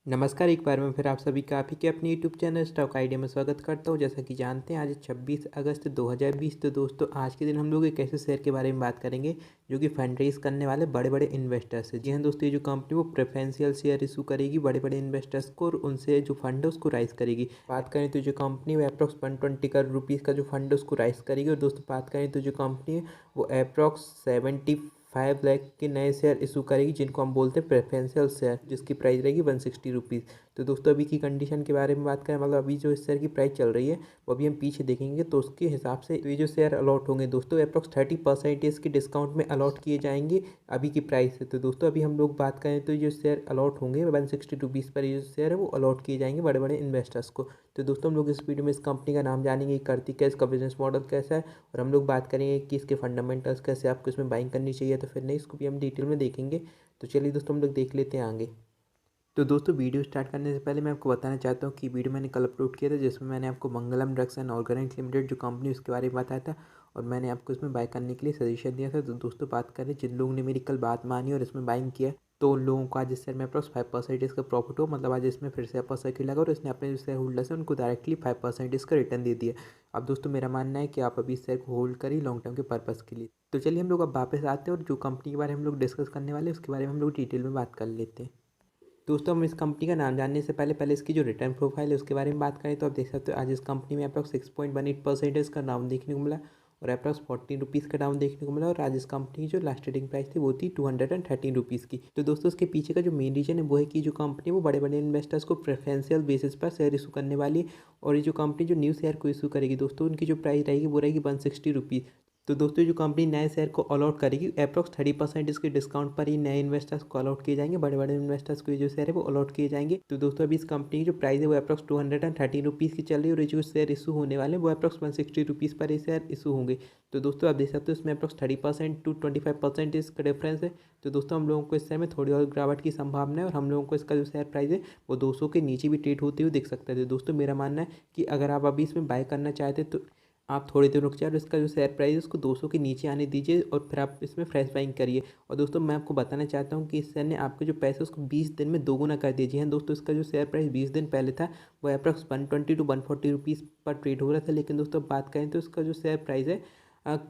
नमस्कार। एक बार मैं फिर आप सभी का आप ही के अपने यूट्यूब चैनल स्टॉक आइडिया में स्वागत करता हूं। जैसा कि जानते हैं आज 26 अगस्त 2020। तो दोस्तों आज के दिन हम लोग एक ऐसे शेयर के बारे में बात करेंगे जो कि फंड रेज करने वाले बड़े बड़े इन्वेस्टर्स है। जी हाँ दोस्तों, ये जो कंपनी वो प्रेफरेंशियल शेयर इशू करेगी बड़े बड़े इन्वेस्टर्स को और उनसे जो फंड है उसको राइज करेगी। बात करें तो जो कंपनी वो अप्रॉक्स 120 करोड़ रुपीज़ का जो फंड है उसको राइज करेगी। और दोस्तों बात करें तो जो कंपनी है वो अप्रॉक्स 75 लाख के नए शेयर इशू करेगी, जिनको हम बोलते हैं प्रेफरेंशियल शेयर, जिसकी प्राइस रहेगी 160 रुपीज़। तो दोस्तों अभी की कंडीशन के बारे में बात करें, मतलब अभी जो इस शेयर की प्राइस चल रही है वो अभी हम पीछे देखेंगे तो उसके हिसाब से तो ये जो शेयर अलॉट होंगे दोस्तों अप्रॉक्स 30% के डिस्काउंट में अलॉट किए जाएंगे अभी की प्राइस से। तो दोस्तों अभी हम लोग बात करें तो ये जो शेयर अलॉट होंगे 160 रुपीज़ पर ये जो शेयर है वो अलॉट किए जाएंगे बड़े बड़े इन्वेस्टर्स को। तो दोस्तों हम लोग इस वीडियो में इस कंपनी का नाम जानेंगे, करती क्या, इसका बिजनेस मॉडल कैसा है, और हम लोग बात करेंगे कि इसके फंडामेंटल्स कैसे, आपको इसमें बाइंग करनी चाहिए तो फिर नहीं, इसको भी हम डिटेल में देखेंगे। तो चलिए दोस्तों हम लोग देख लेते हैं आगे। तो दोस्तों वीडियो स्टार्ट करने से पहले मैं आपको बताना चाहता हूँ कि वीडियो मैंने कल अपलोड किया था, जिसमें मैंने आपको मंगलम ड्रग्स एंड ऑर्गेनिक लिमिटेड जो कंपनी उसके बारे में बताया था और मैंने आपको इसमें बाय करने के लिए सजेशन दिया था। तो दोस्तों बात करें जिन लोगों ने मेरी कल बात मानी और इसमें बाइंग किया तो उन लोगों को आज इस शेयर में अप्रॉक्स 5% इसका प्रॉफिट हो, मतलब आज इसमें फिर से अपर सर्किट लगा और इसने अपने जो शेयर होल्डर्स हैं उनको डायरेक्टली 5% इसका रिटर्न दे दिया। अब दोस्तों मेरा मानना है कि आप अभी इस शेयर को होल्ड करिए लॉन्ग टर्म के पर्पज़ के लिए। तो चलिए हम लोग अब वापस आते हैं और जो कंपनी के बारे में हम लोग डिस्कस करने वाले हैं उसके बारे में हम लोग डिटेल में बात कर लेते हैं। दोस्तों हम इस कंपनी का नाम जानने से पहले पहले इसकी जो रिटर्न प्रोफाइल है उसके बारे में बात करें तो आप देख सकते हो आज इस कंपनी में अप्रॉक्स 6.18% इसका डाउन देखने को मिला और अप्रॉक्स 14 रुपीज़ का डाउन देखने को मिला। और आज इस कंपनी की जो लास्ट ट्रेडिंग प्राइस थी वो थी 213 रुपीज़ की। तो दोस्तों उसके पीछे का जो मेन रीजन है वो है कि जो कंपनी वो बड़े बड़े इन्वेस्टर्स को प्रेफरेंशियल बेसिस पर शेयर इशू करने वाली है। और ये जो कंपनी जो न्यू शेयर को इशू करेगी दोस्तों उनकी जो प्राइस रहेगी वो रहेगी 160 रुपीज़। तो दोस्तों जो कंपनी नए शेयर को अलॉट करेगी अप्रॉक्स 30% इसके डिस्काउंट पर ही नए इन्वेस्टर्स को अलॉट किए जाएंगे, बड़े बड़े इन्वेस्टर्स को ये जो शेयर है वो अलॉट किए जाएंगे। तो दोस्तों अभी इस कंपनी की जो प्राइस है वो अप्रॉक्स 213 रुपीज़ की चल रही है और ये जो शेयर इशू होने वाले हैं वो अप्रॉक्स 160 रुपीज़ पर ये शेयर इशू होंगे। तो दोस्तों आप देख सकते हो इसमें अप्रॉक्स 30% टू 25% इसका डिफरेंस है। तो दोस्तों हम लोगों को इस शेयर में थोड़ी और गिरावट की संभावना है और हम लोगों को इसका जो शेयर प्राइस है वो 200 के नीचे भी ट्रेड होते हुए देख सकते हैं। तो दोस्तों मेरा मानना है कि अगर आप अभी इसमें बाय करना चाहते तो आप थोड़ी देर रुक जाए और इसका जो शेयर प्राइस है उसको 200 के नीचे आने दीजिए और फिर आप इसमें फ्रेश बाइंग करिए। और दोस्तों मैं आपको बताना चाहता हूँ कि इस शेयर ने आपके जो पैसे उसको 20 दिन में दोगुना कर दिया। जी हाँ दोस्तों, इसका जो शेयर प्राइस 20 दिन पहले था वो अप्रॉक्स 120 टू 140 रुपीज़ पर ट्रेड हो रहा था, लेकिन दोस्तों बात करें तो इसका जो शेयर प्राइस है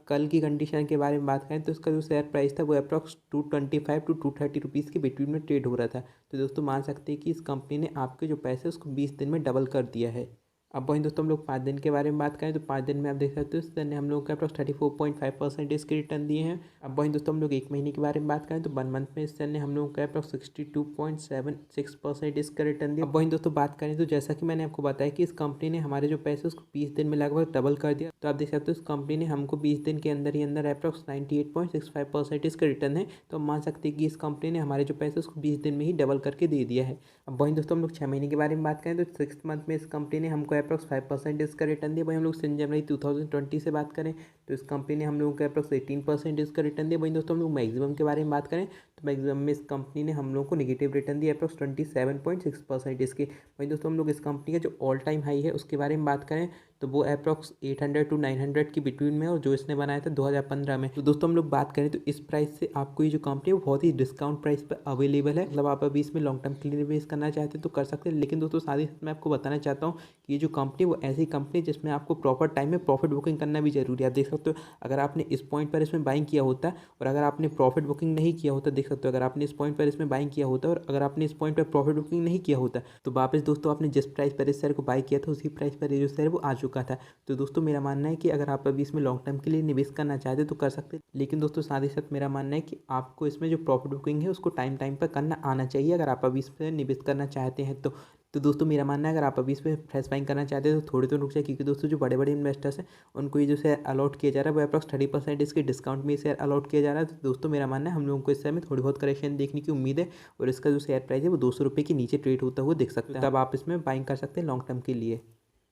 कल की कंडीशन के बारे में बात करें तो इसका जो शेयर प्राइस था वो अप्रॉक्स 225 टू 230 रुपीज़ के बिटवीन में ट्रेड हो रहा था। तो दोस्तों मान सकते हैं कि इस कंपनी ने आपके जो पैसे उसको 20 दिन में डबल कर दिया है। अब वहीं दोस्तों हम लोग 5 दिन के बारे में बात करें तो 5 दिन में आप देख सकते हो इस ने हम लोग के अप्रॉक्स 34.5% इसके रिटर्न दिए हैं। अब वहीं दोस्तों हम लोग एक महीने के बारे में बात करें तो 1 मंथ में इस ने हम लोग के अप्रॉक्स 62.76% इसका रिटर्न दिया। अब वहीं दोस्तों बात करें तो जैसा कि मैंने आपको बताया कि इस कंपनी ने हमारे जो पैसे उसको 20 दिन में लगभग डबल कर दिया। तो आप देख सकते हो इस कंपनी ने हमको 20 दिन के अंदर ही अंदर अप्रॉक्स 98.65% इसका रिटर्न है। तो हम मान सकते हैं कि इस कंपनी ने हमारे जो पैसे उसको 20 दिन में ही डबल करके दे दिया है। अब वहीं दोस्तों हम लोग 6 महीने के बारे में बात करें तो 6 मंथ में इस कंपनी ने हमको अप्रॉक्स 5% इसका रिटर्न दिया। वहीं हम लोग जनवरी 2020 से बात करें तो इस कंपनी ने हम लोगों को अप्रॉक्स 18% इसका रिटर्न दिया। वहीं दोस्तों हम लोग मैक्सिमम के बारे में बात करें तो मैक्सिमम में इस कंपनी ने हम लोगों को निगेटिव रिटर्न दिया अप्रॉक्स 27.6% इसके। वहीं दोस्तों हम लोग इस कंपनी का जो ऑल टाइम हाई है उसके बारे में बात करें तो वो अप्रॉक्स 800 टू 900 की बिटवीन में और जो इसने बनाया था 2015 में। तो दोस्तों हम लोग बात करें तो इस प्राइस से आपको ये जो कंपनी है वो बहुत ही डिस्काउंट प्राइस पर अवेलेबल है, मतलब आप अभी इसमें लॉन्ग टर्म के लिए निवेश करना चाहते हैं तो कर सकते हैं। लेकिन दोस्तों साथ ही साथ मैं आपको बताना चाहता हूँ कि ये जो कंपनी वो ऐसी कंपनी जिसमें आपको प्रॉपर टाइम में प्रॉफिट बुकिंग करना भी जरूरी है। आप देख सकते हो अगर आपने इस पॉइंट पर इसमें बाइंग किया होता और अगर आपने प्रॉफिट बुकिंग नहीं किया होता, देख सकते हो अगर आपने इस पॉइंट पर इसमें बाइंग किया होता और अगर आपने इस पॉइंट पर प्रॉफिट बुकिंग नहीं किया होता तो वापस दोस्तों आपने जिस प्राइस पर इस शेयर को बाई किया था उसी प्राइस पर ये जो शेयर वो आ चुका था। तो दोस्तों मेरा मानना है कि अगर आप अभी इसमें लॉन्ग टर्म के लिए निवेश करना चाहते तो कर सकते हैं, लेकिन दोस्तों साथ ही साथ मेरा मानना है कि आपको इसमें जो प्रॉफिट बुकिंग है उसको टाइम टाइम पर करना आना चाहिए अगर आप अभी इस पर निवेश करना चाहते हैं तो दोस्तों मेरा मानना है अगर आप अभी इस पर फ्रेश बाइंग करना चाहते हैं तो थोड़े तो रुक जाए, क्योंकि दोस्तों जो बड़े बड़े इन्वेस्टर्स हैं उनको ये जो शेयर अलॉट किया जा रहा है वो अप्रॉक्स 30% इसके डिस्काउंट में शेयर अलॉट किया जा रहा है। तो दोस्तों मेरा मानना है हम लोगों को इस शेयर में थोड़ी बहुत करेक्शन देखने की उम्मीद है और इसका जो शेयर प्राइस है वो 200 रुपये के नीचे ट्रेड होता हुआ दिख सकता है। तब आप इसमें बाइंग कर सकते हैं लॉन्ग टर्म के लिए।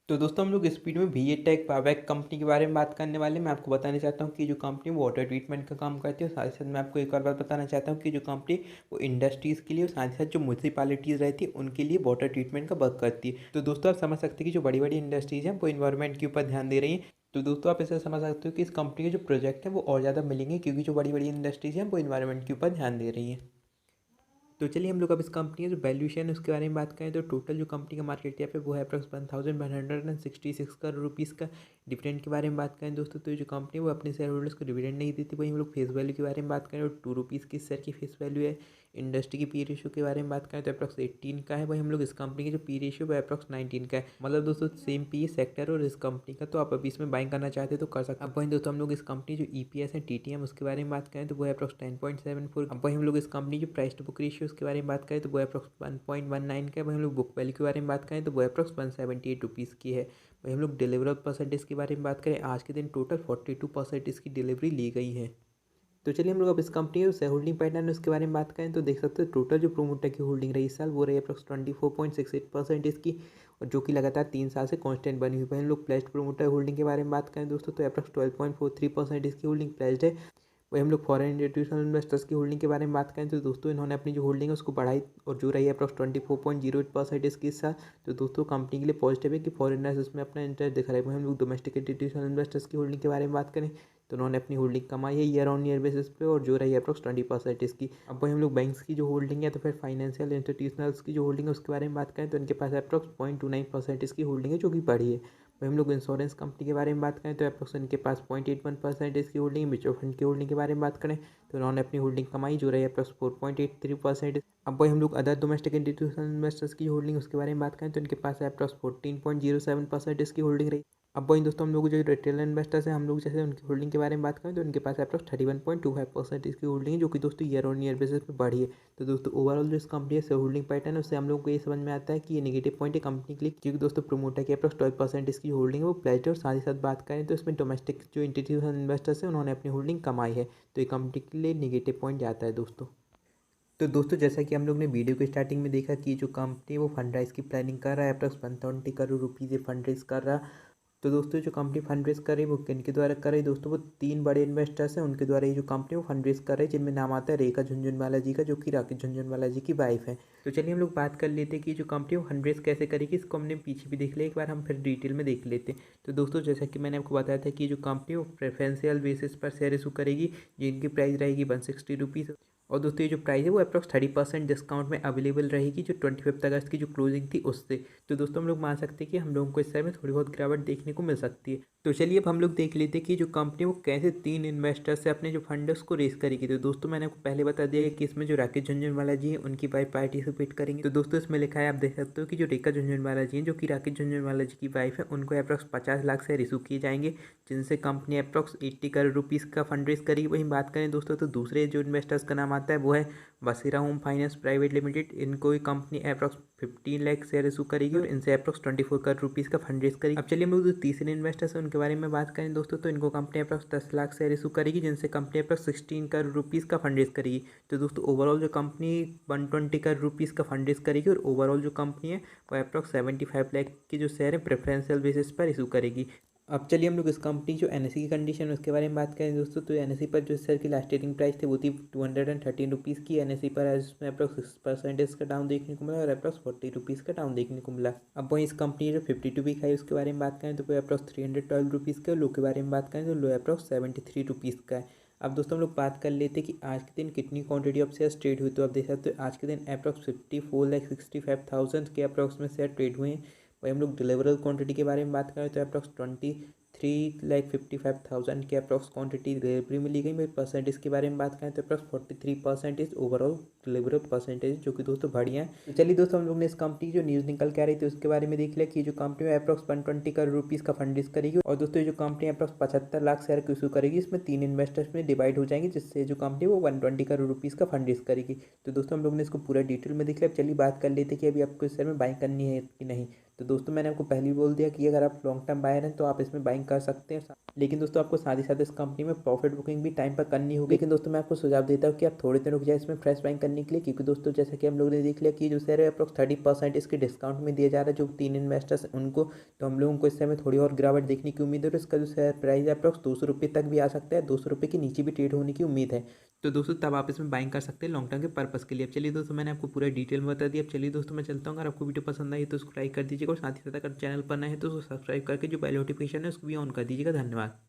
तो दोस्तों हम लोग इस वीडियो में वीएटेक पावेक कंपनी के बारे में बात करने वाले। मैं आपको बताना चाहता हूँ कि जो कंपनी वाटर ट्रीटमेंट का काम करती है, साथ ही साथ मैं आपको एक और बात बताना चाहता हूँ कि जो कंपनी वो इंडस्ट्रीज़ के लिए और साथ ही साथ जो म्यूनसिपालिटीज़ रहती है उनके लिए वाटर ट्रीटमेंट का वर्क करती है। तो दोस्तों आप समझ सकते हैं कि जो बड़ी बड़ी इंडस्ट्रीज़ हैं वो इन्वायरमेंट के ऊपर ध्यान दे रही हैं। तो दोस्तों आप ऐसे समझ सकते हो कि इस कंपनी के जो प्रोजेक्ट हैं वो और ज़्यादा मिलेंगे, क्योंकि जो बड़ी बड़ी इंडस्ट्रीज़ हैं वो इन्वायरमेंट के ऊपर ध्यान दे रही हैं। तो चलिए हम लोग अब इस कंपनी का जो वैल्यूएशन है उसके बारे में बात करें तो टोटल जो कंपनी का मार्केट कैप है वो है अप्रॉक्स 1166 करोड़ रुपीज़ का। डिविडेंड के बारे में बात करें दोस्तों तो ये जो कंपनी है वो अपने शेयर होल्डर्स को डिविडेंड नहीं देती। वहीं हम लोग फेस वैल्यू के बारे में बात करें तो ₹2 की शेयर की फेस वैल्यू है। इंडस्ट्री की पी रेशियो के बारे में बात करें तो अप्रॉक्स 18 का है। वहीं हम लोग इस कंपनी की जो पी रेशियो है अप्रॉक्स 19 का है। मतलब दोस्तों सेम पी सेक्टर और इस कंपनी का, तो आप अभी इसमें बाइंग करना चाहते तो कर सकते हैं। अब वहीं दोस्तों हम लोग इस कंपनी जो ईपीएस है टीटीएम उसके बारे में बात करें तो वो है अप्रॉक्स 10.74। अब वहीं हम लोग इस कंपनी जो प्राइस टू बुक रेशियो उसके बारे में बात करें तो वो अप्रॉक्स 1.19 का है। वहीं हम लोग बुक वैल्यू के बारे में बात करें तो वो अप्रॉक्स 178 की है। वहीं हम लोग डिलीवरेबल परसेंटेज के बारे में बात करें आज के दिन टोटल 42% इसकी डिलीवरी ली गई है। तो चलिए हम लोग अब इस कंपनी के शेयर होल्डिंग पैटर्न है उसके बारे में बात करें तो देख सकते हो टोटल जो प्रोमोटर की होल्डिंग रही इस साल वो रही अप्रॉक्स 24.68% इसकी, और जो कि लगातार 3 साल से कांस्टेंट बनी हुई है। हम लोग प्लेस्ड प्रोमोटर होल्डिंग के बारे में बात करें दोस्तों तो अप्रॉक्स 12.43% इसकी होल्डिंग प्लेस्ड है। वही हम लोग फॉरेन इंस्टीट्यूशनल इन्वेस्टर्स की होल्डिंग के बारे में बात करें तो दोस्तों इन्होंने अपनी जो होल्डिंग है उसको बढ़ाई और जो रही है अप्रॉक्स 24.08% इसके साथ। तो दोस्तों कंपनी के लिए पॉजिटिव है कि फॉरेनर्स इसमें अपना इंटरेस्ट दिखा रहे हैं। वहीं हम लोग डोमेस्टिक इंस्टीट्यूशनल इन्वेस्टर्स की होल्डिंग के बारे में बात करें तो उन्होंने अपनी होल्डिंग कमाई है ईयर ऑन ईयर बेसिस पे और जो रही है अप्रॉक्स 20% इसकी। अब वही हम लोग बैंक्स की जो होल्डिंग है तो फिर फाइनेंशियल इंस्टीट्यूशनल्स की जो होल्डिंग है उसके बारे में बात करें तो इनके पास अप्रॉक्स 0.29% इसकी होल्डिंग है जो कि बढ़ी है। वही हम लोग इंश्योरेंस कंपनी के बारे में बात करें तो अप्रॉक्स इनके पास 0.81% इसकी होल्डिंग। म्यूचुअल फंड की होल्डिंग के बारे में बात करें तो उन्होंने अपनी होल्डिंग कमाई जो रही है अप्रॉक्स 4.83%। अब वही हम लोग अदर डोमेस्टिक इंस्टीट्यूशनल इन्वेस्टर्स की होल्डिंग उसके बारे में बात करें तो इनके पास अप्रॉक्स 14.07% इसकी होल्डिंग रही। अब वहीं दोस्तों हम लोग जो रिटेल इन्वेस्टर्स हैं हम लोग जैसे उनकी होल्डिंग के बारे में बात करें तो उनके पास अप्रॉक्स 31.25% इसकी होल्डिंग है जो कि दोस्तों ईयर ऑन ईयर बेसिस पे बढ़ी है। तो दोस्तों ओवरऑल जो इस कंपनी से होल्डिंग पैटर्न है उससे हम लोग को ये समझ में आता है कि ये नेगेटिव पॉइंट है कंपनी के लिए, क्योंकि दोस्तों प्रोमोटर की अप्रॉक्स 12% इसकी होल्डिंग है वो प्लेज्ड है। और साथ ही साथ बात करें तो इसमें डोमेस्टिक जो इंस्टीट्यूशनल इन्वेस्टर्स हैं उन्होंने अपनी होल्डिंग कमाई है, तो ये कंपनी के लिए नेगेटिव पॉइंट जाता है दोस्तों। तो दोस्तों जैसा कि हम लोग ने वीडियो के स्टार्टिंग में देखा कि जो कंपनी वो फंड राइज की प्लानिंग कर रहा है अप्रॉक्स 120 करोड़ रुपीज़ ये फंड रेज कर रहा। तो दोस्तों जो कंपनी फंड रेज कर रही है वो किन के द्वारा कर रही है दोस्तों, वो 3 बड़े इन्वेस्टर्स हैं उनके द्वारा ये जो कंपनी वो फंड रेज कर रही है, जिनमें नाम आता है रेखा झुनझुनवाला जी का जो कि राकेश झुनझुनवाला जी की वाइफ है। तो चलिए हम लोग बात कर लेते हैं कि जो कंपनी वो फंड रेज कैसे करेगी, इसको हमने पीछे भी देख लिया एक बार, हम फिर डिटेल में देख लेते हैं। तो दोस्तों जैसा कि मैंने आपको बताया था कि जो कंपनी वो प्रेफरेंशियल बेसिस पर शेयर इशू करेगी जिनकी प्राइस रहेगी 160 रुपीज़। और दोस्तों ये जो प्राइस है वो अप्रॉक्स 30% डिस्काउंट में अवेलेबल रहेगी जो 25 अगस्त की जो क्लोजिंग थी उससे। तो दोस्तों हम लोग मान सकते हैं कि हम लोगों को इस शेयर में थोड़ी बहुत गिरावट देखने को मिल सकती है। तो चलिए अब हम लोग देख लेते हैं कि जो कंपनी वो कैसे 3 इन्वेस्टर से अपने जो फंड है उसको रेस करेगी। तो दोस्तों मैंने आपको पहले बता दिया कि इसमें जो राकेश झुनझुनवाला जी हैं उनकी वाइफ पार्टिसिपेट करेंगे। तो दोस्तों इसमें लिखा है आप देख सकते हो कि जो रेखा झुनझुनवाला जी हैं जो कि राकेश झुनझुनवाला जी की वाइफ है उनको अप्रॉक्स 50 लाख शेयर इशू किए जाएंगे जिनसे कंपनी अप्रॉक्स 80 करोड़ रुपीज़ का फंड रेस करेगी। वहीं बात करें दोस्तों तो दूसरे जो इन्वेस्टर्स का नाम आता है वो है Vasira home finance private limited. इनको ही company approx 15 lakh share issue करेगी और इनसे अप्रॉक्स 24 करोड़ रुपीज़ का फंड रेस करेगी। अब चलिए हम लोग जो तीसरे इन्वेस्टर्स हैं उनके बारे में बात करें दोस्तों तो इनको company approx 10 lakh share issue करेगी जिनसे कंपनी अप्रॉक्स 16 करोड़ रुपीज़ का फंड रेस करेगी। तो दोस्तों ओवरऑल जो कंपनी 120 करोड़ रुपीज़ का फंड रेस करेगी और ओवरऑल जो कंपनी है वो अप्रॉक्स 75 लाख की जो शेयर है प्रेफरेंशियल बेसिस पर इशू करेगी। अब चलिए हम लोग इस कंपनी जो एनएसई की कंडीशन है उसके बारे में बात करें दोस्तों तो एनएसई पर जो शेयर की लास्ट ट्रेडिंग प्राइस थी वो थी 213 रुपीज़ की। एनएसई पर आज उसमें अप्रॉक्स 6% इसका डाउन देखने को मिला और अप्रॉक्स 40 रुपीज़ का डाउन देखने को मिला। अब वहीं इस कंपनी जो 52 वीक है उसके बारे में बात करें तो वो अप्रॉक्स 312 रुपीज़ का, लो के बारे में बात करें तो लो अप्रॉक्स 73 रुपीज़ का है। अब दोस्तों हम लोग बात कर लेते हैं कि आज के दिन कितनी क्वांटिटी ऑफ शेयर ट्रेड हुई। तो आप देख सकते हो आज के दिन अप्रॉक्स 54,65,000 के अप्रॉक्स में शेयर ट्रेड हुए हैं। वही हम लोग डिलीवरेबल क्वांटिटी के बारे में बात करें तो अप्रॉक्स 3,55,000 के अप्रॉक्स क्वांटिटी डिलीवरी मिली गई। मेरे परसेंटेज के बारे में बात करें तो अप्रॉक्स 43% ओवरऑल डिलीवरेबल परसेंटेज जो कि दोस्तों बढ़िया है। तो चलिए दोस्तों हम लोग ने इस कंपनी की जो न्यूज़ निकल के आ रही थी उसके बारे में देख लिया कि जो कंपनी में अप्रॉक्स 120 करोड़ रुपीज़ का फंड रेज करेगी और दोस्तों जो कंपनी अप्रॉक्स 75 लाख शेयर को इशू करेगी इसमें 3 इन्वेस्टर्स में डिवाइड हो जाएंगे जिससे जो कंपनी वो 120 करोड़ रुपीज़ का फंड रेज करेगी। तो दोस्तों हम लोग ने इसको पूरा डिटेल में देख लिया। अब चलिए बात कर लेते कि अभी आपको इस शेयर में बाइंग करनी है कि नहीं। तो दोस्तों मैंने आपको पहले ही बोल दिया कि अगर आप लॉन्ग टर्म बायर हैं तो आप इसमें बाइंग कर सकते हैं, लेकिन दोस्तों आपको साथ ही साथ इस कंपनी में प्रॉफिट बुकिंग भी टाइम पर करनी होगी। लेकिन दोस्तों मैं आपको सुझाव देता हूँ कि आप थोड़े दिन रुक जाए इसमें फ्रेश बाइंग करने के लिए, क्योंकि दोस्तों जैसा कि हम लोग ने देख लिया कि जो शेयर है अप्रॉक्स 30% इसके डिस्काउंट में दिया जा रहा है जो 3 इन्वेस्टर्स उनको। तो हम लोगों को इस समय थोड़ी और गिरावट देखने की उम्मीद है और इसका जो शेयर प्राइस है अप्रॉक्स 200 रुपये तक भी आ सकता है, 200 रुपये के नीचे भी ट्रेड होने की उम्मीद है। तो दोस्तों तब आप इसमें बाइंग कर सकते हैं लॉन्ग टर्म के पर्पस के लिए। अब चलिए दोस्तों मैंने आपको पूरा डिटेल में बता दिया। अब चलिए दोस्तों मैं चलता हूँ, अगर आपको वीडियो पसंद आई तो उसको लाइक कर दीजिएगा और साथ ही साथ अगर चैनल पर नए हैं तो उसको सब्सक्राइब करके जो बेल नोटिफिकेशन है उसको भी ऑन कर दीजिएगा। धन्यवाद।